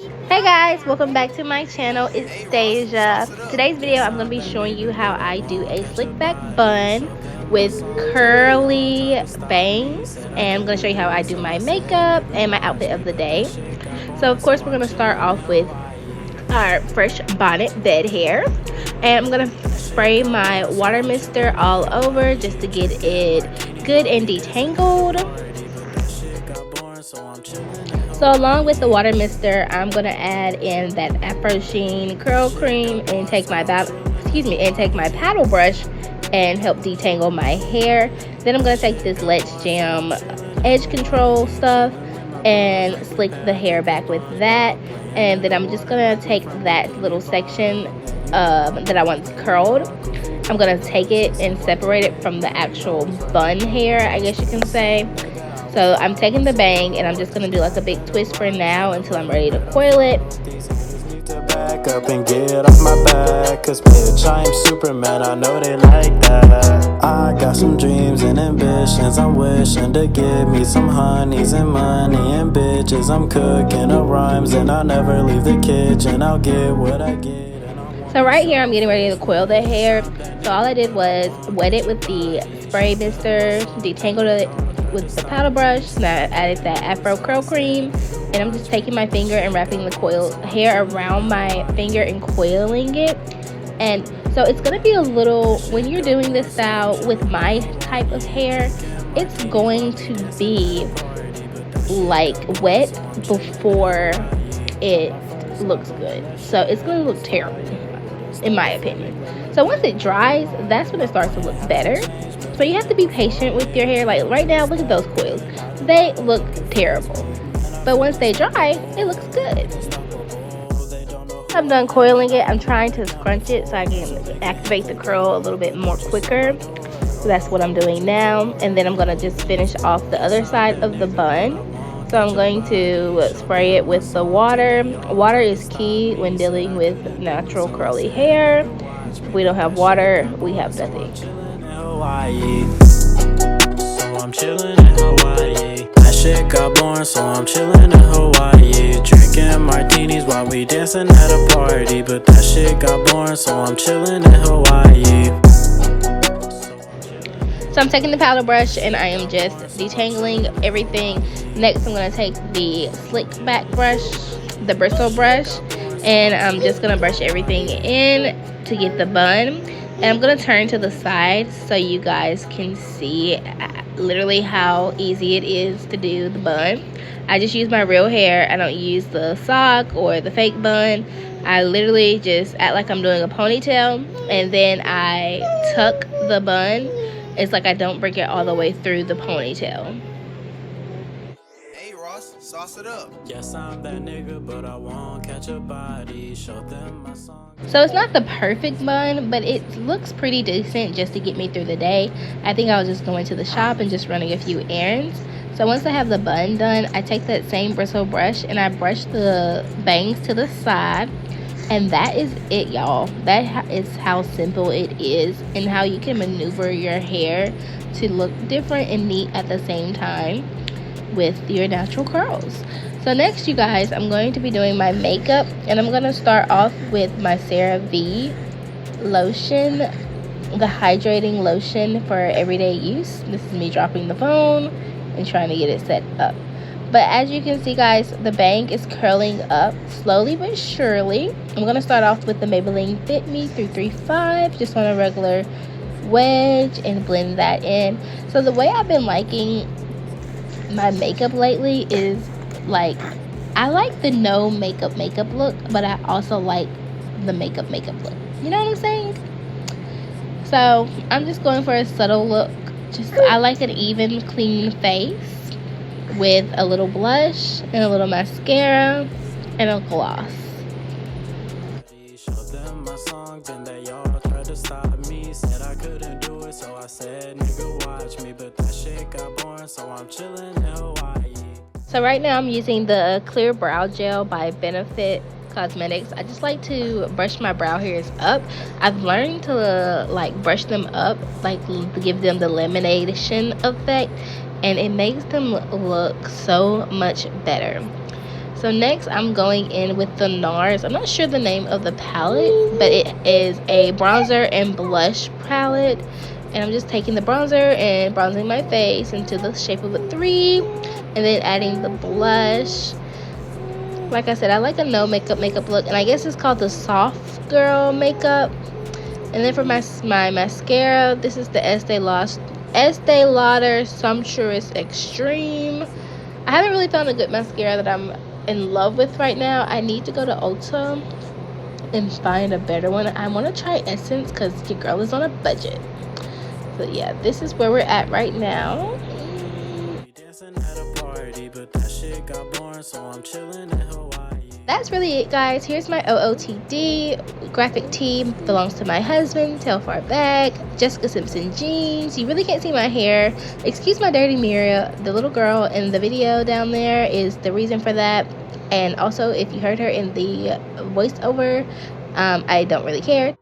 Hey guys, welcome back to my channel. It's Deja. Today's video I'm going to be showing you how I do a slick back bun with curly bangs, and I'm going to show you how I do my makeup and my outfit of the day. So of course we're going to start off with our fresh bonnet bed hair, and I'm going to spray my water mister all over just to get it good and detangled. So along with the water mister, I'm gonna add in that Afro Sheen curl cream and take my paddle brush and help detangle my hair. Then I'm gonna take this Let's Jam edge control stuff and slick the hair back with that. And then I'm just gonna take that little section that I want curled. I'm gonna take it and separate it from the actual bun hair, I guess you can say. So I'm taking the bang and I'm just gonna do like a big twist for now until I'm ready to coil it. Back up and get off my back, cause bitch, I am Superman, I know they like that. I got some dreams and ambitions, I'm wishing to give me some honeys and money and bitches. I'm cooking up rhymes and I'll never leave the kitchen, I'll get what I get. So right here I'm getting ready to coil the hair. So all I did was wet it with the spray mister, detangled it with the paddle brush, and I added that Afro curl cream, and I'm just taking my finger and wrapping the coil hair around my finger and coiling it. And so it's gonna be a little, when you're doing this style with my type of hair, it's going to be like wet before it looks good. So it's gonna look terrible in my opinion. So once it dries, that's when it starts to look better. So you have to be patient with your hair. Like right now, look at those coils. They look terrible. But once they dry, it looks good. I'm done coiling it. I'm trying to scrunch it so I can activate the curl a little bit more quicker. So that's what I'm doing now. And then I'm going to just finish off the other side of the bun. So I'm going to spray it with the water. Water is key when dealing with natural curly hair. If we don't have water, we have nothing. So I'm chilling in Hawaii. That shit got boring, so I'm chilling in Hawaii. Drinking martinis while we dancing at a party. But that shit got boring, so I'm chilling in Hawaii. So I'm taking the powder brush and I am just detangling everything. Next I'm going to take the slick back brush, the bristle brush, and I'm just going to brush everything in to get the bun. And I'm going to turn to the side so you guys can see literally how easy it is to do the bun. I just use my real hair. I don't use the sock or the fake bun. I literally just act like I'm doing a ponytail, and then I tuck the bun. It's like I don't bring it all the way through the ponytail. Sauce it up. Yes, I'm that nigga, but I won't catch a body. Show them my song. So it's not the perfect bun, but it looks pretty decent just to get me through the day. I think I was just going to the shop and just running a few errands. So once I have the bun done, I take that same bristle brush and I brush the bangs to the side. And that is it, y'all. That is how simple it is and how you can maneuver your hair to look different and neat at the same time with your natural curls. So next, you guys, I'm going to be doing my makeup, and I'm going to start off with my CeraVe lotion, the hydrating lotion for everyday use. This is me dropping the phone and trying to get it set up. But as you can see, guys, the bang is curling up slowly but surely. I'm going to start off with the Maybelline Fit Me 335 just on a regular wedge and blend that in. So the way I've been liking my makeup lately is, like, I like the no makeup look, but I also like the makeup look. You know what I'm saying? So I'm just going for a subtle look. I like an even, clean face with a little blush and a little mascara and a gloss. So right now I'm using the Clear Brow Gel by Benefit Cosmetics. I just like to brush my brow hairs up. I've learned to like brush them up, like give them the lamination effect, and it makes them look so much better. So next I'm going in with the NARS. I'm not sure the name of the palette, but it is a bronzer and blush palette. And I'm just taking the bronzer and bronzing my face into the shape of a 3. And then adding the blush. Like I said, I like a no makeup look. And I guess it's called the soft girl makeup. And then for my mascara, this is the Estee Lauder Sumptuous Extreme. I haven't really found a good mascara that I'm in love with right now. I need to go to Ulta and find a better one. I want to try Essence because your girl is on a budget. So yeah, this is where we're at right now. That's really it, guys. Here's my OOTD. Graphic tee belongs to my husband. Tail far back. Jessica Simpson jeans. You really can't see my hair. Excuse my dirty mirror. The little girl in the video down there is the reason for that. And also, if you heard her in the voiceover, I don't really care.